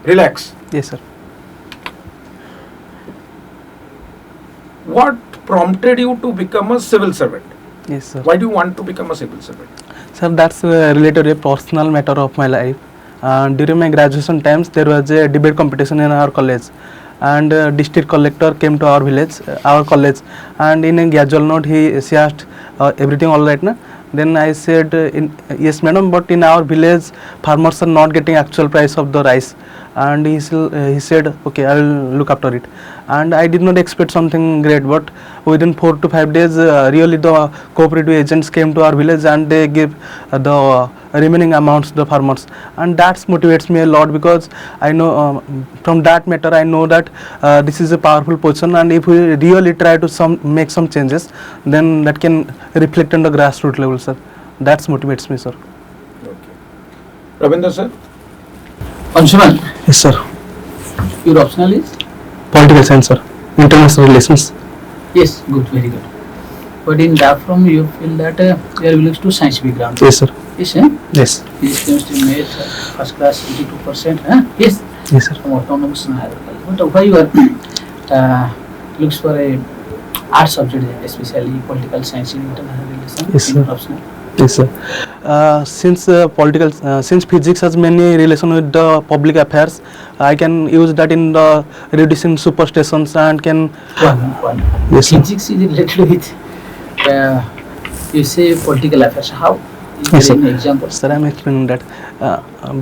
Relax. Yes, sir. What prompted you to become a civil servant? Yes, sir. Why do you want to become a civil servant? Sir, that's related to a personal matter of my life. During my graduation times, there was a debate competition in our college, and district collector came to our village, our college, and in a casual note, she asked, "Everything all right, na?" Then I said, "Yes, madam, but in our village, farmers are not getting actual price of the rice." And he said, "Okay, I will look after it." And I did not expect something great, but within 4 to 5 days, really the cooperative agents came to our village and they gave the remaining amounts to the farmers, and that motivates me a lot, because I know from that matter I know that this is a powerful position, and if we really try to make some changes, then that can reflect on the grassroots level, sir. That motivates me, sir. Okay. Ravindra sir? Anshuman, Yes, sir. your optional is? Political science, sir. International relations. Yes, good, very good. But in that from you feel that you are belongs to science background. Yes, sir. Yes, Yes. Physics, chemistry, maths, first class, 82%. Yes. Yes, sir. From autonomous and agriculture. But why you are looks for a art subject, especially political science and international relations? Yes, sir. Optional. Yes, sir. Since physics has many relation with the public affairs, I can use that in the reducing superstitions and can. One. Yes, sir. Physics is related with you say political affairs. How? Is Yes, there sir. any example? Sir, I am explaining that.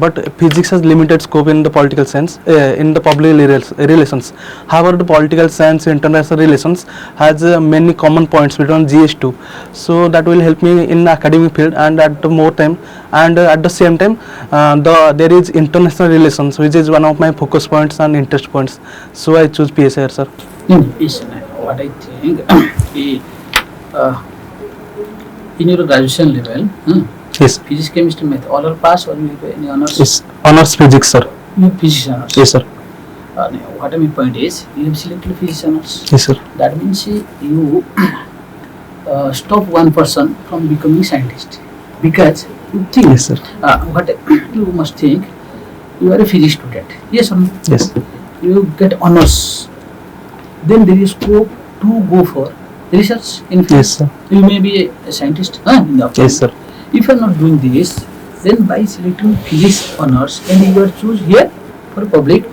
But physics has limited scope in the political science, in the public relations. However, the political science, international relations has many common points between GS2. So that will help me in the academic field, and at the more time, and at the same time, there is international relations, which is one of my focus points and interest points. So I choose PSIR, sir. Yes, what I think in your graduation level, Yes. physics, chemistry, math, all are pass, or you have any honors? Yes. Honors physics, sir. You have physics honors. Yes, sir. What my point is, you have selected physics honors. Yes, sir. That means you stop one person from becoming scientist, because you think. Yes, sir. What you must think, you are a physics student. Yes or no? Yes. You get honors, then there is scope to go for research in physics. Yes, sir. You may be a scientist in the Yes, sir. If you are not doing this, then by selecting physics honors and you are choose here for public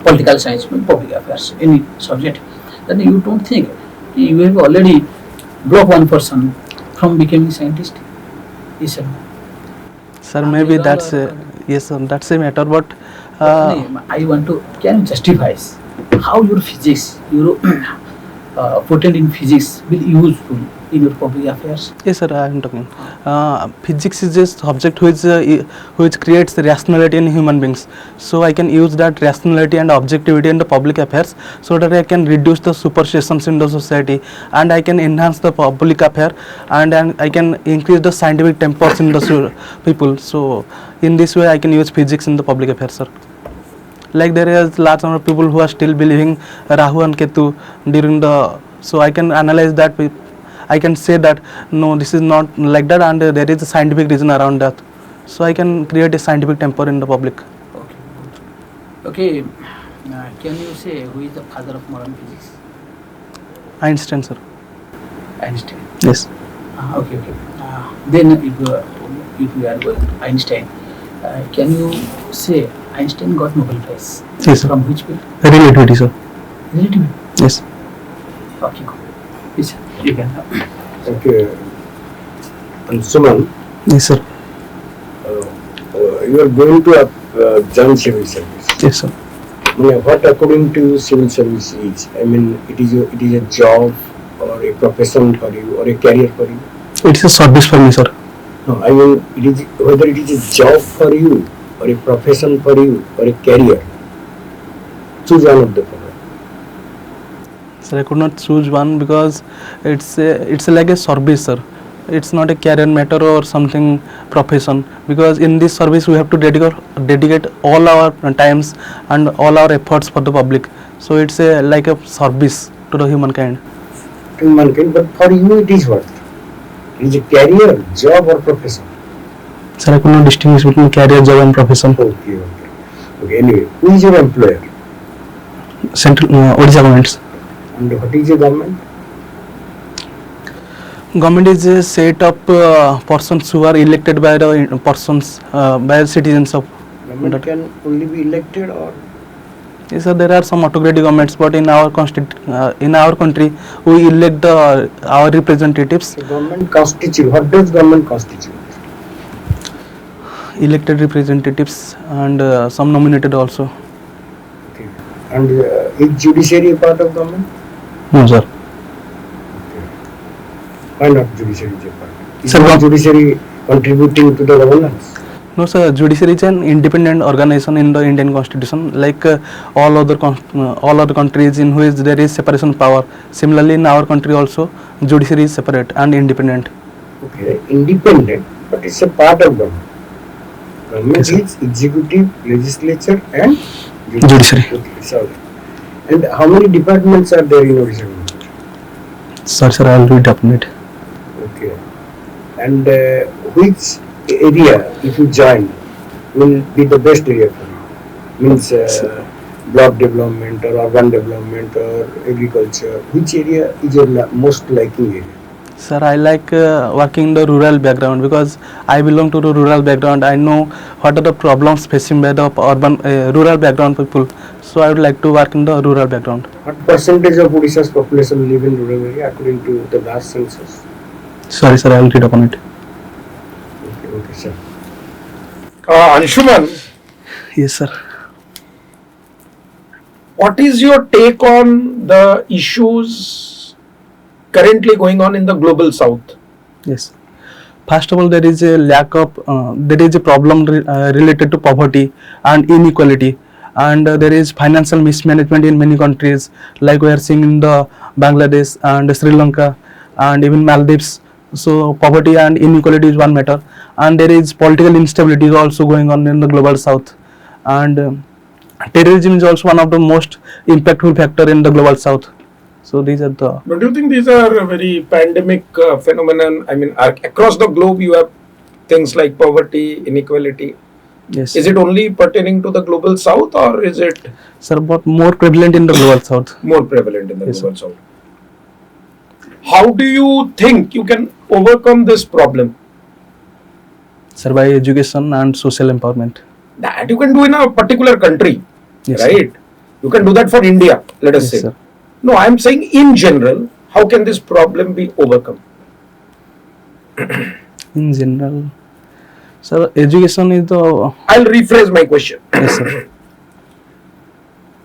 political science, public affairs, any subject, then you don't think you have already blocked one person from becoming scientist. Yes, sir. Sir, maybe that's yes, sir, that's a matter, but I want to, can you justify how your physics, your potent in physics will useful in your public affairs? yes, sir, I am talking. Physics is a subject which creates rationality in human beings. So I can use that rationality and objectivity in the public affairs, so that I can reduce the superstitions in the society, and I can enhance the public affair, and I can increase the scientific tempers in the people. So in this way I can use physics in the public affairs, sir. Like there is lots of people who are still believing Rahu and Ketu during the, so I can analyze that. I can say that no, this is not like that, and there is a scientific reason around that. So I can create a scientific temper in the public. Okay, good. Okay, can you say who is the father of modern physics? Einstein, sir. Einstein. Yes. Okay. Then if you are going to Einstein, can you say Einstein got Nobel Prize? Yes, sir. From which field? Relativity, sir. Relativity. Yes. Okay, good. Yes, you can. Okay. Anshuman, Yes, sir. you are going to join civil service. Yes, sir. What according to civil service is? I mean, it is a job or a profession for you or a career for you? It is a service for me, sir. No, I mean, whether it is a job for you or a profession for you or a career. Choose one of the following. Sir, I could not choose one because it's like a service, sir. It's not a career matter or something profession, because in this service we have to dedicate all our times and all our efforts for the public. So it's like a service to the humankind. But for you it is what? It is a career, job or profession? Sir, I could not distinguish between career, job and profession. Okay. Okay, anyway, who is your employer? Central Odisha governments. And what is your government? Government is a set of persons who are elected by the persons by citizens of. Government can only be elected or Yes, sir, there are some autocratic governments, but in our in our country, we elect our representatives, the government constitute. What does government constitute? elected representatives, and some nominated also. Okay. And is judiciary a part of government? No, sir. Why not judiciary is a part? Is Sir, not gov- judiciary contributing to the governance? No, sir. Judiciary is an independent organization in the Indian Constitution, like all other countries in which there is separation of power. Similarly, in our country also, judiciary is separate and independent. Okay, independent, but it's a part of government. Government Yes, sir. is executive, legislature, and Judiciary. Okay, it's all right. And how many departments are there in Odisha government? Sorry, sir. I will read up on it. Okay. And which area, if you join, will be the best area for you? Means block development or urban development or agriculture. Which area is your most liking area? Sir, I like working in the rural background because I belong to the rural background. I know what are the problems facing by the urban rural background people. So I would like to work in the rural background. What percentage of Odisha's population live in rural area according to the last census? Sorry, sir. I will read upon it. Okay, sir. Anshuman, Yes, sir. what is your take on the issues currently going on in the global south? Yes. First of all, there is a lack of, there is a problem related to poverty and inequality, and there is financial mismanagement in many countries, like we are seeing in the Bangladesh and Sri Lanka and even Maldives. So poverty and inequality is one matter, and there is political instability is also going on in the global south, and terrorism is also one of the most impactful factor in the global south. So these are the. Don't you think these are a very pandemic phenomenon? I mean, across the globe you have things like poverty, inequality. Yes. Is it only pertaining to the global south, or is it Sir, but more prevalent in the global south. more prevalent in the Yes, global south? How do you think you can overcome this problem? Sir, by education and social empowerment. That you can do in a particular country, Yes, sir. right? You can do that for India, let us Yes, say. sir. No, I am saying in general, how can this problem be overcome? In general, sir, education is the. I'll rephrase my question. Yes, sir.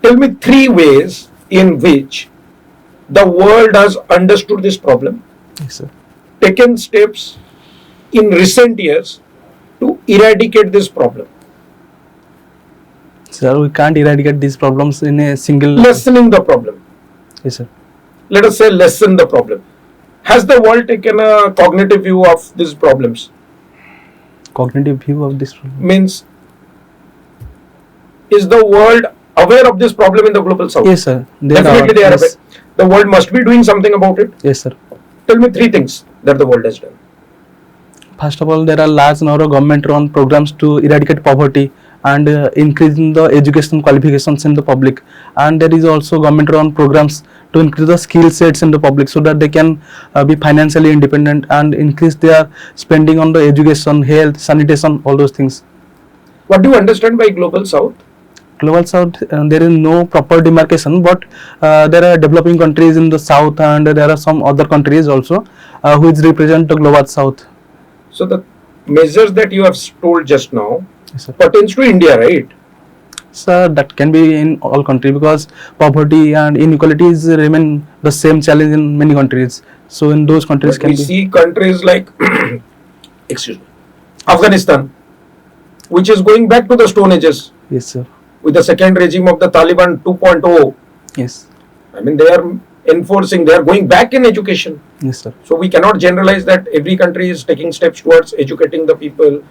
Tell me 3 ways in which the world has understood this problem, Yes, sir. taken steps in recent years to eradicate this problem. Sir, we can't eradicate these problems in a single. Lessening the problem. Yes, sir. Let us say lessen the problem. Has the world taken a cognitive view of these problems? Cognitive view of this problem. Means, is the world aware of this problem in the global south? Yes, sir. Definitely they are Yes. aware. The world must be doing something about it. Yes, sir. Tell me 3 things that the world has done. First of all, there are large number of government-run programs to eradicate poverty and increasing the education qualifications in the public. And there is also government-run programs to increase the skill sets in the public so that they can be financially independent and increase their spending on the education, health, sanitation, all those things. What do you understand by global south? Global south, there is no proper demarcation, but there are developing countries in the south and there are some other countries also which represent the global south. So the measures that you have told just now Yes, sir. pertains to India, right? Sir, that can be in all countries because poverty and inequalities remain the same challenge in many countries. So in those countries But can we be. see countries like, excuse me, Afghanistan, which is going back to the Stone Ages Yes, sir. with the second regime of the Taliban 2.0. Yes. I mean, they are enforcing, they are going back in education. Yes, sir. So we cannot generalize that every country is taking steps towards educating the people,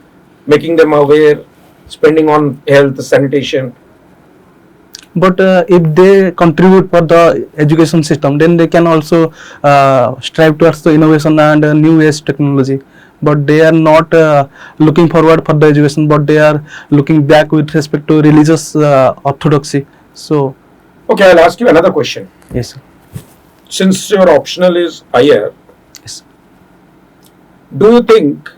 making them aware, spending on health, sanitation. But if they contribute for the education system, then they can also strive towards the innovation and new age technology. but they are not looking forward for the education, but they are looking back with respect to religious orthodoxy. So Okay, I'll ask you another question. yes, sir. Since your optional is higher, Yes. do you think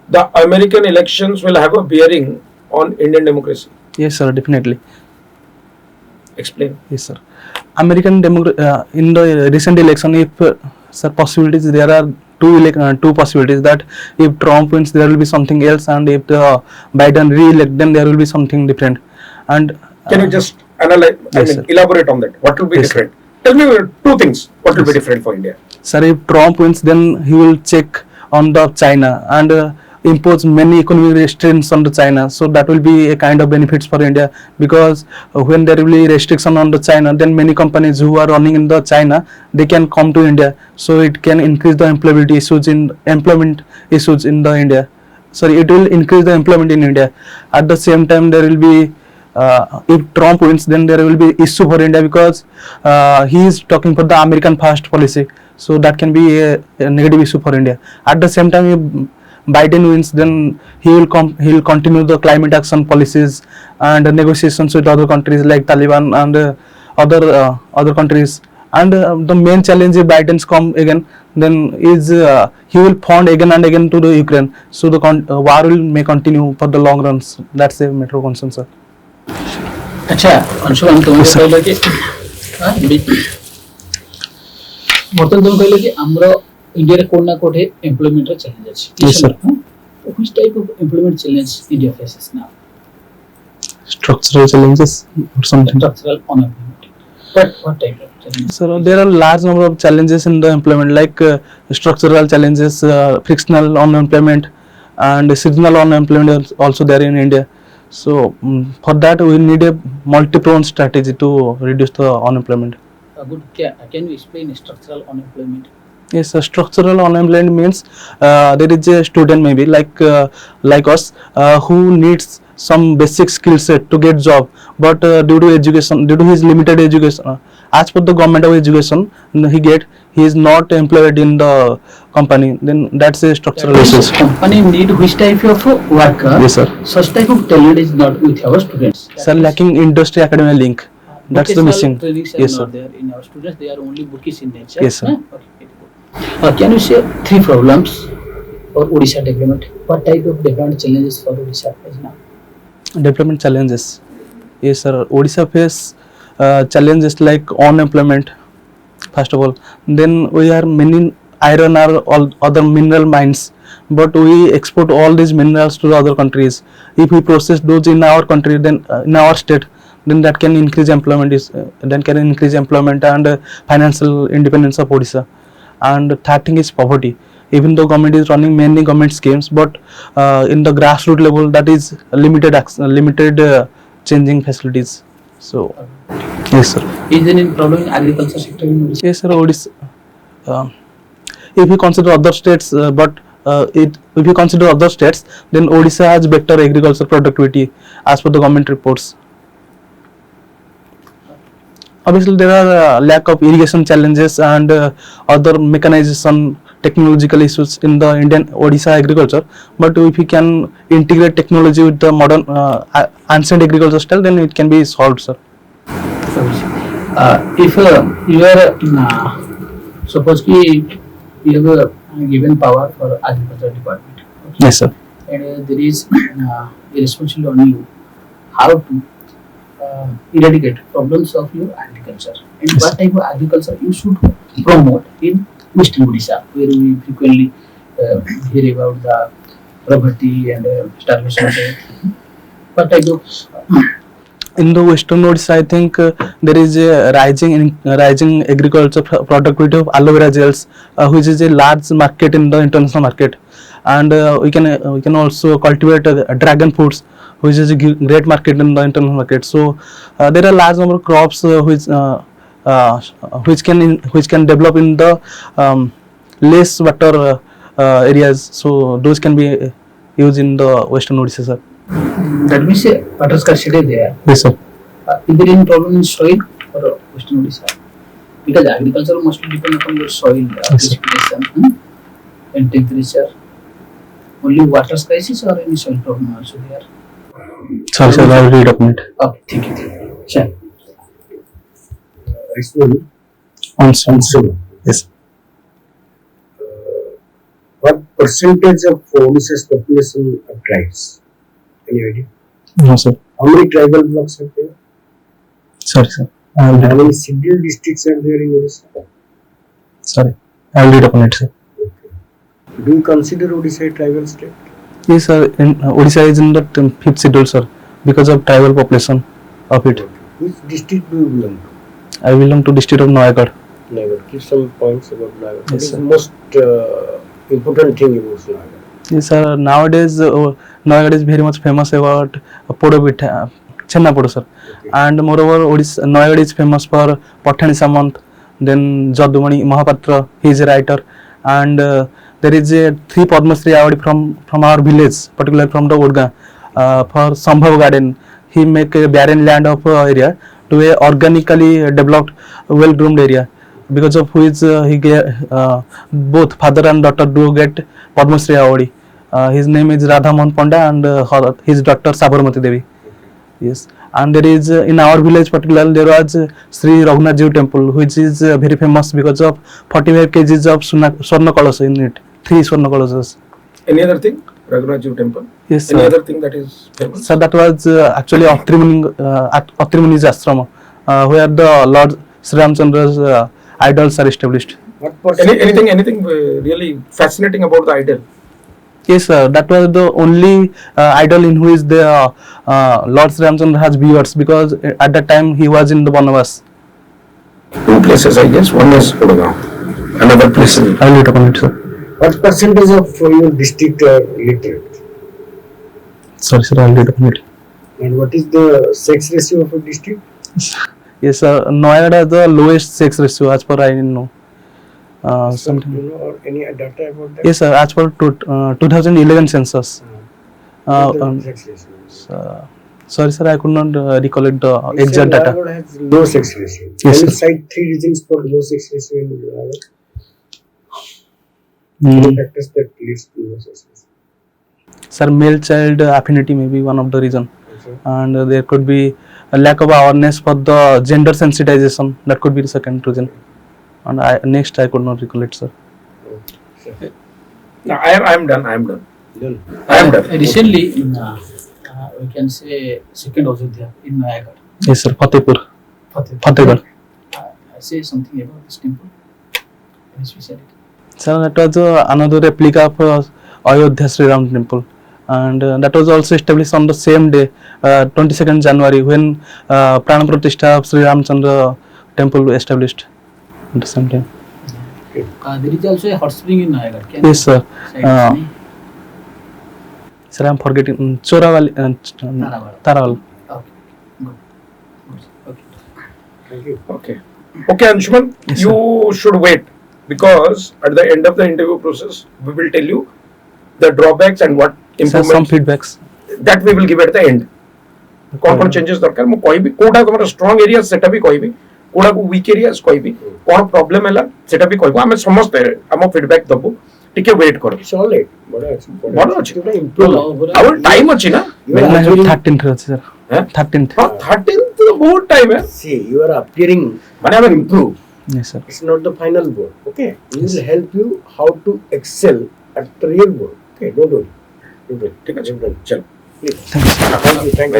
the American elections will have a bearing on Indian democracy? Yes, sir, definitely. Explain. Yes, sir. In the recent election, if sir, possibilities, there are two possibilities, that if Trump wins, there will be something else, and if Biden re-elect, then there will be something different. And Can you just analyze, Yes, sir. elaborate on that? What will be Yes, sir. different? Tell me two things. What will Yes, be sir. different for India? sir, if Trump wins, then he will check on the China and impose many economic restrictions on the China. So that will be a kind of benefits for India, because when there will be restriction on the China, then many companies who are running in the China, they can come to India. So it can increase the employment issues in the India. Sorry, it will increase the employment in India. At the same time, there will be if Trump wins, then there will be issue for India, because he is talking for the American first policy. So that can be a negative issue for India. At the same time, if Biden wins, then he will continue the climate action policies and negotiations with other countries like Taliban and other countries. And the main challenge, if Biden's come again, then is he will fund again and again to the Ukraine. So the war may continue for the long runs. That's a matter of concern, sir. अच्छा अंशुमान तुम Yes, sir. कहले कि बर्तमान तुम कहले कि हमरो India रे कोन ना कोठे एम्प्लॉयमेंट रे चैलेंज अछि Yes, sir. Which type of employment challenge India faces now Structural challenges or something. structural unemployment what type of challenge So there are large number of challenges in the employment, like structural challenges, frictional unemployment, and seasonal unemployment also there in India. So for that we need a multi-pronged strategy to reduce the unemployment. good can you explain structural unemployment Yes, structural unemployment means there is a student maybe like us who needs some basic skill set to get job, but due to his limited education, as per the government of education he is not employed in the company, then that's a structural issue. company need which type of worker Yes, sir. such type of talent is not with our students Sir, lacking industry academic link, that's the vocational missing. trainings are Yes, sir. not there in our students, they are only bookish in nature. Yes, sir. Okay, very good. Can you say three problems for Odisha development? What type of development challenges for Odisha is now? Development challenges. Yes, sir. Odisha face challenges like unemployment, first of all. Then we are many iron or all other mineral mines, but we export all these minerals to the other countries. If we process those in our country, then in our state, then that can increase employment and financial independence of Odisha. And third thing is poverty. Even though government is running many government schemes, but in the grassroots level, that is limited changing facilities. So yes, sir. Is there any problem in agriculture sector in Odisha? Yes, sir. Odisha. If you consider other states, if you consider other states, then Odisha has better agricultural productivity as per the government reports. Obviously, there are lack of irrigation challenges and other mechanization, technological issues in the Indian Odisha agriculture. But if you can integrate technology with the modern ancient agriculture style, then it can be solved, sir. If you are suppose ki you have given power for agriculture department, okay? Yes, sir. And there is a responsibility on you how to eradicate problems of your agriculture and Yes. what type of agriculture you should promote in Western Odisha, where we frequently hear about the poverty and starvation rate. What type of In the Western Odisha, I think there is a rising agriculture productivity of aloe vera gels, which is a large market in the international market, and we can also cultivate dragon fruits, which is a great market in the international market. So there are large number of crops which can develop in the less water areas. So those can be used in the Western Odisha, sir. that means water scarcity there. Yes, sir. Is there any problem in soil for Western Odisha? Because agriculture must depend upon your soil Yes, sir. precipitation and temperature. only water crisis or any soil problem also there? Sorry, sir, I will redocument. Okay, thank you. Sure. Next one, Anshuman. Yes. what percentage of Odisha's population are tribes? Any idea? No, sir. How many tribal blocks are there? Sorry, sir. I will How redocument. many scheduled districts are there in Odisha? Sorry, I will redocument, sir. Do you consider Odisha a tribal state? Yes, sir. Odisha is in the 5th schedule, sir, because of tribal population of it. Which district do you belong to? I belong to district of Noyagad. Nagar. Give some points about Nagar. What Yes, is sir. the most important thing about Nagar? Yes, sir. Nowadays, Noyagad is very much famous about Podo Pitha, Chenna Podo, sir. Okay. And moreover, Noyagad is famous for Pathani Samant, then Jadumani Mahapatra, he is a writer. And there is a 3 Padma Shri award from our village, particularly from the Odga, for Sambhav Garden. He make a barren land of area to a organically developed, well-groomed area, because of which he get both father and daughter do get Padma Shri award. His name is Radha Mohan Panda and his daughter Sabarmati Devi. Yes, and there is in our village particularly there was Sri Raghunath Jiu temple, which is very famous because of 45 kgs of Swarna Kalasha in it, 3 Swarna Kalashas. Any other thing? Raghunath Jiu temple. Yes, Any sir. other thing that is famous? So that was actually Atri Muni's ashrama, where the Lord Sri Ramchandra's idols are established. What percentage? Anything really fascinating about the idol? Yes, sir. That was the only idol in which the Lord Sri Ramchandra has viewers, because at that time he was in the Banavas. 2 places, I guess. One is Odisha. Another place is I will read upon it, sir. What percentage of your district are literate? Sorry, sir. I will read upon it. And what is the sex ratio of a district? Yes, sir. Noida has the lowest sex ratio as per I know. So, Something. you know, or any data about that? Yes, sir. As per 2011 census. What is the sex ratio? Sorry, sir. I could not recollect the You exact said data. Nagaland has low sex ratio. Yes, Can you sir. cite 3 reasons for low sex ratio in Nagaland? Hmm. Any factors that leads to low sex ratio? Sir, male-child affinity may be one of the reason, Okay. and there could be a lack of awareness for the gender sensitization. That could be the second reason. And next I could not recollect, sir. Sure. No, I am done. Done. I am done. Recently, in, we can say second Ajodhya in Noyagad. Yes, sir. Fatehpur. Fatehgarh. I say something about this temple. Any speciality? Sir, that was another replica of Ayodhya Sri Ram temple, and that was also established on the same day, 22nd January, when Prana Pratishtha of Sri Ramchandra temple established at the same time. There is also a hot spring in Noyagad. Can Yes, sir. you cite its name? Sir, I am forgetting. Chorawali. Tarawal. Okay, good. Okay. Thank you. Okay. Okay, Anshuman, Yes, you should wait, because at the end of the interview process, we will tell you the drawbacks and what Sir, some improvements feedbacks. that we will give at the end. कौन कौन changes दरकार मु कहबी कोडा तमरा strong area सेटा भी कहबी कोडा को वीक एरियास कहबी कोन प्रॉब्लम हैला सेटा भी कहबो हम समस्त हम फीडबैक दबो टिके वेट करो It's all right. बड़ा अच्छी Today improve. आवर टाइम अछि ना You are appearing, 13th ଅଛି, sir. हैं 13th. हां 13th तो बहुत टाइम है see, you are appearing. माने हम improve Yes, sir. It's not the final board. Okay. We will help you how to excel at the real board. Okay. Don't worry. ठीक है चल Please. Thanks. Thank you. Thank you.